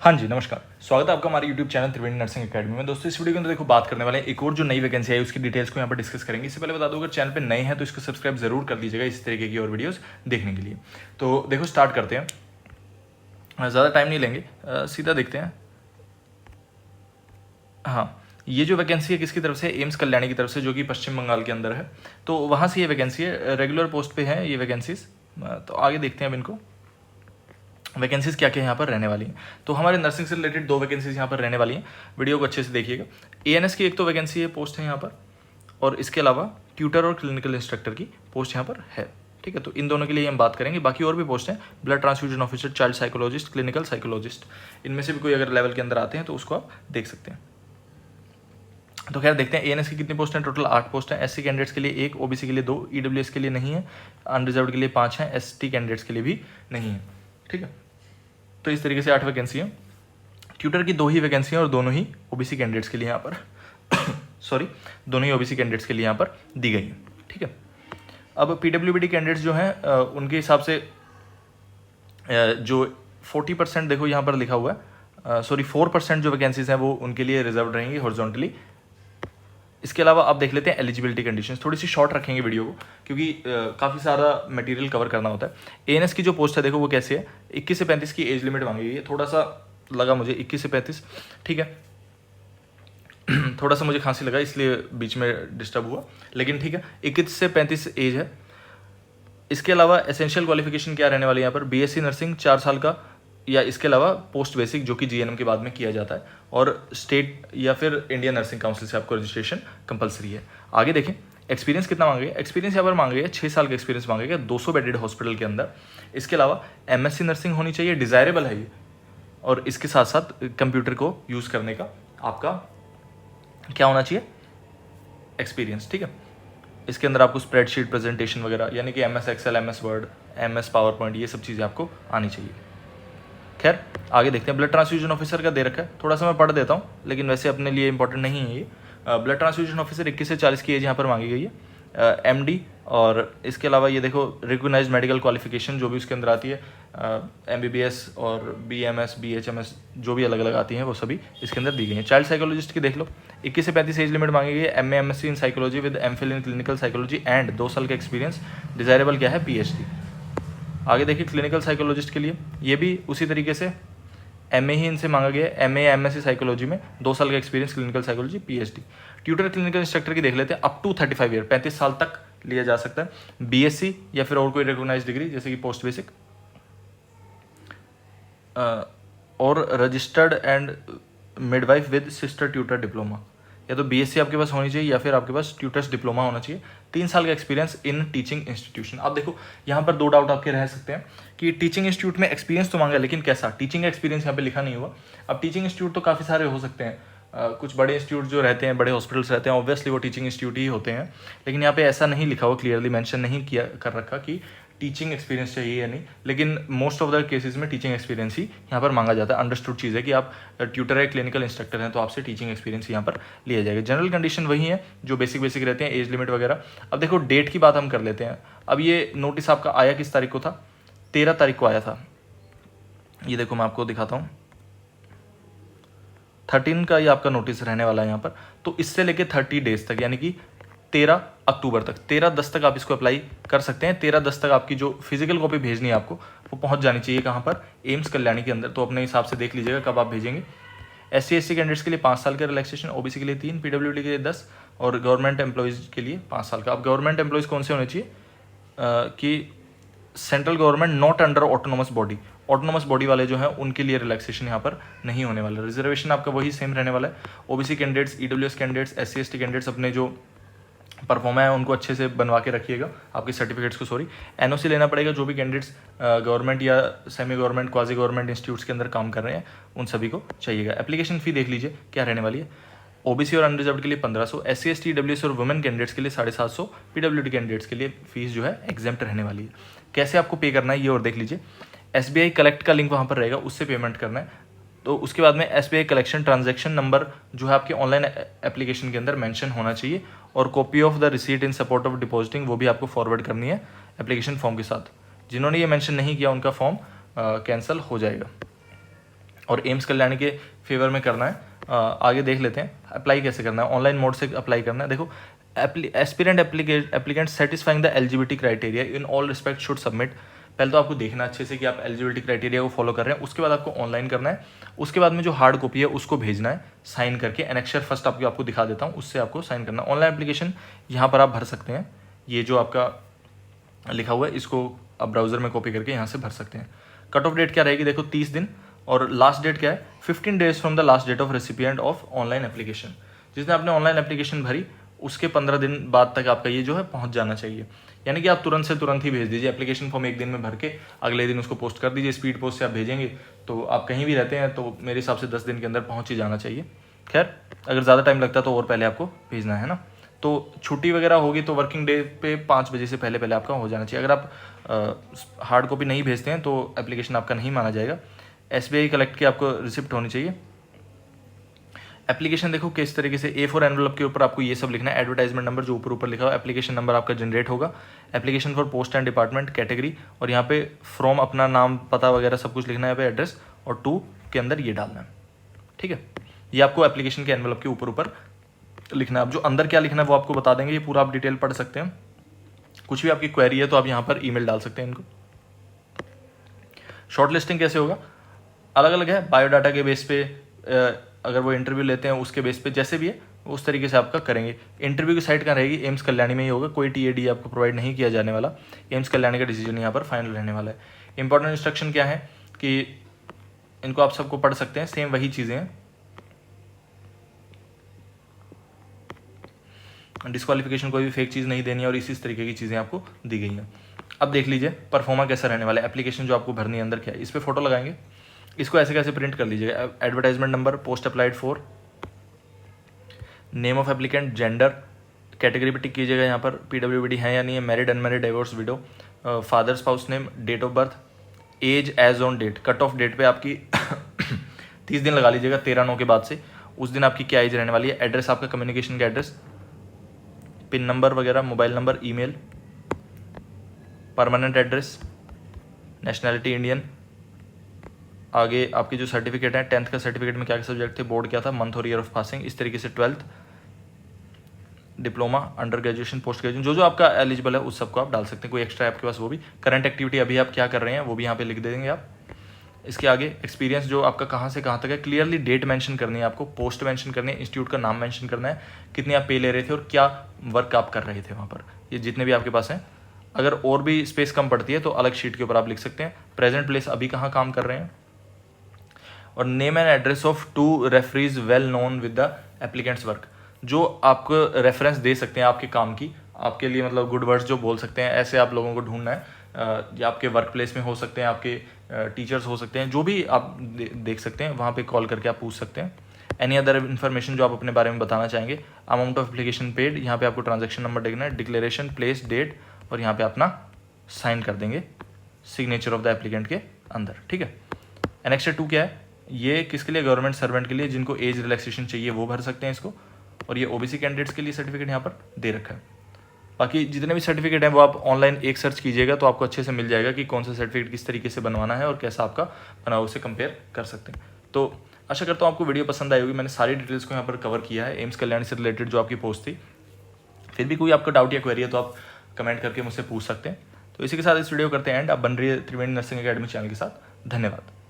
हाँ जी, नमस्कार। स्वागत है आपका हमारे यूट्यूब चैनल त्रिवेणी नर्सिंग अकेडमी में। दोस्तों, इस वीडियो के अंदर देखो बात करने वाले हैं एक और जो नई वैकेंसी आई उसकी डिटेल्स को यहाँ पर डिस्कस करेंगे। इससे पहले बता दूं, अगर चैनल पे नए हैं तो इसको सब्सक्राइब जरूर कर लीजिएगा इस तरीके की और वीडियोस देखने के लिए। तो देखो स्टार्ट करते हैं, ज़्यादा टाइम नहीं लेंगे, सीधा देखते हैं। हाँ, ये जो वैकेंसी है किसकी तरफ से? एम्स कल्याणी की तरफ से, जो कि पश्चिम बंगाल के अंदर है। तो वहाँ से ये वैकेंसी है, रेगुलर पोस्ट पे है ये वैकेंसीज। तो आगे देखते हैं अब इनको वैकेंसीज क्या क्या यहाँ पर रहने वाली हैं। तो हमारे नर्सिंग से रिलेटेड 2 वैकेंसीज यहाँ पर रहने वाली हैं। वीडियो को अच्छे से देखिएगा। एएनएस की एक तो वैकेंसी है, पोस्ट है यहाँ पर, और इसके अलावा ट्यूटर और क्लिनिकल इंस्ट्रक्टर की पोस्ट यहाँ पर है। ठीक है, तो इन दोनों के लिए हम बात करेंगे। बाकी और भी पोस्ट हैं, blood transfusion officer, child psychologist, clinical psychologist. इनमें से भी कोई अगर लेवल के अंदर आते हैं तो उसको आप देख सकते हैं। तो खैर देखते हैं एएनएस की कितनी पोस्ट हैं। टोटल 8 पोस्ट हैं। एससी कैंडिडेट्स के लिए 1, ओबीसी के लिए 2, ईडब्ल्यूएस के लिए नहीं है, अनरिजर्व्ड के लिए 5 हैं, एसटी कैंडिडेट्स के लिए भी नहीं है। ठीक है, तो इस तरीके से 8 वैकेंसी हैं। ट्यूटर की 2 ही वैकेंसी हैं और दोनों ही ओबीसी कैंडिडेट्स के लिए यहाँ पर सॉरी, दोनों ही ओबीसी कैंडिडेट्स के लिए यहाँ पर दी गई हैं। ठीक है, अब पीडब्ल्यूबीडी कैंडिडेट्स जो हैं उनके हिसाब से जो 40% देखो यहाँ पर लिखा हुआ है, सॉरी 4% जो वैकेंसीज हैं वो उनके लिए रिजर्व रहेंगी हॉरिजॉन्टली। इसके अलावा आप देख लेते हैं एलिजिबिलिटी कंडीशंस। थोड़ी सी शॉर्ट रखेंगे वीडियो को क्योंकि काफ़ी सारा मटेरियल कवर करना होता है। एएनएस की जो पोस्ट है देखो वो कैसे है, 21 से 35 की एज लिमिट मांगी गई है। थोड़ा सा लगा मुझे 21 से 35, ठीक है थोड़ा सा मुझे खांसी लगा इसलिए बीच में डिस्टर्ब हुआ, लेकिन ठीक है 21 से 35 एज है। इसके अलावा एसेंशियल क्वालिफिकेशन क्या रहने वाली है यहाँ पर? बीएससी नर्सिंग 4 साल का, या इसके अलावा पोस्ट बेसिक जो कि जीएनएम के बाद में किया जाता है, और स्टेट या फिर इंडियन नर्सिंग काउंसिल से आपको रजिस्ट्रेशन कंपलसरी है। आगे देखें एक्सपीरियंस कितना मांगे गया। एक्सपीरियंस यहाँ पर मांगे गया 6 साल का एक्सपीरियंस मांगे गया 200 बेडेड हॉस्पिटल के अंदर। इसके अलावा एमएससी नर्सिंग होनी चाहिए, डिज़ायरेबल है ये, और इसके साथ साथ कंप्यूटर को यूज़ करने का आपका क्या होना चाहिए? एक्सपीरियंस। ठीक है, इसके अंदर आपको स्प्रेडशीट प्रेजेंटेशन वगैरह यानी कि MS Excel, MS Word, MS PowerPoint, ये सब चीज़ें आपको आनी चाहिए। खैर आगे देखते हैं। ब्लड ट्रांसफ्यूजन ऑफिसर का दे रखा है, थोड़ा सा मैं पढ़ देता हूँ, लेकिन वैसे अपने लिए इंपॉर्टेंट नहीं है ये। ब्लड ट्रांसफ्यूजन ऑफिसर 21 से 40 की एज यहाँ पर मांगी गई है, एमडी। और इसके अलावा ये देखो रिकॉग्नाइज मेडिकल क्वालिफिकेशन जो भी उसके अंदर आती है, एमबीबीएस और बीएमएस, बीएचएमएस, जो भी अलग अलग आती हैं वो सभी इसके अंदर दी गई हैं। चाइल्ड साइकोलॉजिस्ट की देख लो, 21 से 35 एज लिमिट मांगी गई है, MA MSc in psychology with MPhil in clinical psychology and 2 साल का एक्सपीरियंस। डिजायरेबल क्या है? पीएचडी। आगे देखिए क्लिनिकल साइकोलॉजिस्ट के लिए ये भी उसी तरीके से एमए ही इनसे मांगा गया है, एमए एमएससी साइकोलॉजी में 2 साल का experience, clinical psychology, PhD. Tutor clinical instructor की देख लेते हैं, अप टू 35 ईयर, 35 साल तक लिया जा सकता है। बीएससी या फिर और कोई रिकॉग्नाइज्ड डिग्री जैसे कि पोस्ट बेसिक, और registered and midwife with sister tutor diploma. या तो बीएससी आपके पास होनी चाहिए या फिर आपके पास ट्यूटर्स डिप्लोमा होना चाहिए। 3 साल का एक्सपीरियंस इन टीचिंग इंस्टीट्यूशन। अब देखो यहाँ पर 2 डाउट आपके रह सकते हैं कि टीचिंग इंस्टीट्यूट में एक्सपीरियंस तो मांगा लेकिन कैसा? टीचिंग एक्सपीरियंस यहाँ पे लिखा नहीं हुआ। अब टीचिंग इंस्टीट्यूट तो काफ़ी सारे हो सकते हैं, कुछ बड़े इंस्टीट्यूट जो रहते हैं, बड़े हॉस्पिटल्स रहते हैं, ऑब्वियसली वो टीचिंग इंस्टीट्यूट ही होते हैं, लेकिन यहाँ पे ऐसा नहीं लिखा हुआ, क्लियरली मेंशन नहीं किया कर रखा कि टीचिंग एक्सपीरियंस चाहिए या नहीं, लेकिन मोस्ट ऑफ द केसेस में टीचिंग एक्सपीरियंस ही यहाँ पर मांगा जाता है। अंडरस्टूड चीज़ है कि आप ट्यूटर है, क्लिनिकल इंस्ट्रक्टर हैं, तो आपसे टीचिंग एक्सपीरियंस यहाँ पर लिया जाएगा। जनरल कंडीशन वही है जो बेसिक रहते हैं, एज लिमिट वगैरह। अब देखो डेट की बात हम कर लेते हैं। अब ये नोटिस आपका आया किस तारीख को था? 13 तारीख को आया था। ये देखो मैं आपको दिखाता हूँ, 13 का ये आपका नोटिस रहने वाला है यहाँ पर। तो इससे लेके 30 डेज तक यानी कि 13 अक्टूबर तक, 13/10 तक आप इसको अप्लाई कर सकते हैं। 13/10 तक आपकी जो फिजिकल कॉपी भेजनी है आपको वो पहुंच जानी चाहिए कहाँ पर? एम्स कल्याणी के अंदर। तो अपने हिसाब से देख लीजिएगा कब आप भेजेंगे। एससी एसटी कैंडिडेट्स के लिए 5 साल का रिलैक्सेशन, ओबीसी के लिए 3, पीडब्ल्यूडी के लिए 10 और गवर्नमेंट एम्प्लॉयज़ के लिए 5 साल का। अब गवर्नमेंट एम्प्लॉयज़ कौन से होने चाहिए? कि central government not under autonomous body, autonomous body वाले जो हैं उनके लिए रिलैक्सेशन यहाँ पर नहीं होने वाला। रिजर्वेशन आपका वही सेम रहने वाला है। OBC candidates, EWS candidates, SC ST candidates अपने जो परफॉर्मा है उनको अच्छे से बनवा के रखिएगा, आपके सर्टिफिकेट्स को। सॉरी, एनओसी लेना पड़ेगा जो भी कैंडिडेट्स गवर्नमेंट या semi government, quasi government institutes के अंदर काम कर रहे हैं उन सभी को चाहिएगा। एप्लीकेशन फ़ी देख लीजिए क्या रहने वाली है। ओबीसी और अनरिजर्व्ड के लिए 1500, एससी एसटी ईडब्ल्यूएस और वुमेन कैंडिडेट्स के लिए 750, पीडब्ल्यूडी कैंडिडेट्स के लिए फीस जो है एग्जेम्प्ट रहने वाली है। कैसे आपको पे करना है ये और देख लीजिए। एसबीआई कलेक्ट का लिंक वहाँ पर रहेगा, उससे पेमेंट करना है। तो उसके बाद में एसबीआई कलेक्शन ट्रांजैक्शन नंबर जो है आपके ऑनलाइन एप्लीकेशन के अंदर मेंशन होना चाहिए, और copy of the receipt in support of depositing वो भी आपको फॉरवर्ड करनी है एप्लीकेशन फॉर्म के साथ। जिन्होंने ये मेंशन नहीं किया उनका फॉर्म कैंसिल हो जाएगा। और एम्स कल्याणी के फेवर में करना है। आगे देख लेते हैं अप्लाई कैसे करना है। ऑनलाइन मोड से अप्लाई करना है। देखो, aspirant applicant satisfying the eligibility criteria in all respect should submit. पहले तो आपको देखना अच्छे से कि आप एलिजिबिलिटी क्राइटेरिया को फॉलो कर रहे हैं। उसके बाद आपको ऑनलाइन करना है। उसके बाद में जो हार्ड कॉपी है उसको भेजना है साइन करके। एनेक्चर फर्स्ट आपको दिखा देता हूँ, उससे आपको साइन करना है। ऑनलाइन एप्लीकेशन यहाँ पर आप भर सकते हैं। ये जो आपका लिखा हुआ है इसको आप ब्राउजर में कॉपी करके यहाँ से भर सकते हैं। कट ऑफ डेट क्या रहेगी? देखो 30 दिन। और लास्ट डेट क्या है? 15 days from the last date of recipient of online application. जिसने आपने ऑनलाइन एप्लीकेशन भरी उसके 15 दिन बाद तक आपका ये जो है पहुंच जाना चाहिए। यानी कि आप तुरंत से तुरंत ही भेज दीजिए। एप्लीकेशन फॉर्म एक दिन में भर के अगले दिन उसको पोस्ट कर दीजिए। स्पीड पोस्ट से आप भेजेंगे तो आप कहीं भी रहते हैं तो मेरे हिसाब से 10 दिन के अंदर पहुंच ही जाना चाहिए। खैर, अगर ज़्यादा टाइम लगता है तो और पहले आपको भेजना है ना। तो छुट्टी वगैरह होगी तो वर्किंग डे पे 5 बजे से पहले पहले आपका हो जाना चाहिए। अगर आप हार्ड कॉपी नहीं भेजते हैं तो एप्लीकेशन आपका नहीं माना जाएगा। SBI कलेक्ट की आपको रिसिप्ट होनी चाहिए। एप्लीकेशन देखो किस तरीके से A4 एनवलप के ऊपर आपको ये सब लिखना है। एडवर्टाइजमेंट नंबर जो ऊपर लिखा हुआ, एप्लीकेशन नंबर आपका जनरेट होगा। Application for post and department category, और यहाँ पे फ्रॉम अपना नाम पता वगैरह सब कुछ लिखना है पे एड्रेस, और 2 के अंदर ये डालना है। ठीक है, ये आपको एप्लीकेशन के एनवलप के ऊपर लिखना है। अब जो अंदर क्या लिखना है वो आपको बता देंगे। ये पूरा आप डिटेल पढ़ सकते हैं। कुछ भी आपकी क्वेरी है तो आप यहाँ पर ईमेल डाल सकते हैं इनको। शॉर्ट लिस्टिंग कैसे होगा? अलग अलग है। बायोडाटा के बेस पे अगर वो इंटरव्यू लेते हैं उसके बेस पे जैसे भी है उस तरीके से आपका करेंगे। इंटरव्यू की साइट कहाँ रहेगी? एम्स कल्याणी में ही होगा। कोई TAD आपको प्रोवाइड नहीं किया जाने वाला। एम्स कल्याणी का डिसीजन यहाँ पर फाइनल रहने वाला है। इंपॉर्टेंट इंस्ट्रक्शन क्या है कि इनको आप सबको पढ़ सकते हैं। सेम वही चीज़ें हैं। डिस्क्वालिफिकेशन कोई भी फेक चीज़ नहीं देनी है और इसी तरीके की चीज़ें आपको दी गई हैं। अब देख लीजिए परफॉर्मा कैसा रहने वाला है। एप्लीकेशन जो आपको भरनी है अंदर क्या है, इस पर फोटो लगाएंगे। इसको ऐसे कैसे प्रिंट कर लीजिएगा। Advertisement number, post applied for, name of applicant, gender, category पे टिक कीजिएगा यहाँ पर PWD है या नहीं है, married, unmarried, divorce, widow, father spouse name, date of birth, age age on date. Cut off date पे आपकी 30 दिन लगा लीजिएगा 13/9 के बाद से। उस दिन आपकी क्या एज रहने वाली है। एड्रेस आपका कम्युनिकेशन का एड्रेस, पिन नंबर वगैरह, mobile number, email, permanent address, nationality Indian. आगे आपके जो सर्टिफिकेट है, 10th का सर्टिफिकेट में क्या क्या सब्जेक्ट थे, बोर्ड क्या था, मंथ और ईयर ऑफ पासिंग, इस तरीके से 12th, diploma, under graduation, post graduation, जो आपका एलिजिबल है उस सबको आप डाल सकते हैं। कोई एक्स्ट्रा आपके पास वो भी। करंट एक्टिविटी अभी आप क्या कर रहे हैं वो भी यहाँ पे लिख देंगे आप। इसके आगे एक्सपीरियंस जो आपका कहाँ से कहाँ तक है, क्लियरली डेट मेंशन करनी है आपको, पोस्ट मेंशन करनी है, इंस्टीट्यूट का नाम मेंशन करना है, कितनी आप पे ले रहे थे और क्या वर्क आप कर रहे थे वहाँ पर, ये जितने भी आपके पास हैं। अगर और भी स्पेस कम पड़ती है तो अलग शीट के ऊपर आप लिख सकते हैं। प्रेजेंट प्लेस अभी कहाँ काम कर रहे हैं, और name and address of 2 referees well known with the applicants work, जो आपको रेफरेंस दे सकते हैं आपके काम की, आपके लिए मतलब गुड वर्ड्स जो बोल सकते हैं, ऐसे आप लोगों को ढूंढना है। या आपके वर्क प्लेस में हो सकते हैं, आपके टीचर्स हो सकते हैं, जो भी आप देख सकते हैं वहाँ पे कॉल करके आप पूछ सकते हैं। एनी अदर इन्फॉर्मेशन जो आप अपने बारे में बताना चाहेंगे। अमाउंट ऑफ एप्लीकेशन पेड, यहाँ पे आपको ट्रांजैक्शन नंबर देखना है, डिक्लेरेशन, प्लेस, डेट, और यहाँ पे अपना साइन कर देंगे सिग्नेचर ऑफ द एप्लीकेंट के अंदर। ठीक है। एनेक्सर 2 क्या है? ये किसके लिए? गवर्नमेंट सर्वेंट के लिए, जिनको एज रिलैक्सेशन चाहिए वो भर सकते हैं इसको। और ये OBC कैंडिडेट्स के लिए सर्टिफिकेट यहाँ पर दे रखा है। बाकी जितने भी सर्टिफिकेट हैं वो आप ऑनलाइन एक सर्च कीजिएगा तो आपको अच्छे से मिल जाएगा कि कौन सा सर्टिफिकेट किस तरीके से बनवाना है और कैसा आपका बना उसे कंपेयर कर सकते हैं। तो आशा करता हूँ आपको वीडियो पसंद आई होगी। मैंने सारी डिटेल्स को यहाँ पर कवर किया है एम्स कल्याणी से रिलेटेड जो आपकी पोस्ट थी। फिर भी कोई आपका डाउट या क्वेरी है तो आप कमेंट करके मुझसे पूछ सकते हैं। तो इसी के साथ इस वीडियो करते हैं एंड। आप बन रही है त्रिवेणी नर्सिंग अकेडमी चैनल के साथ। धन्यवाद।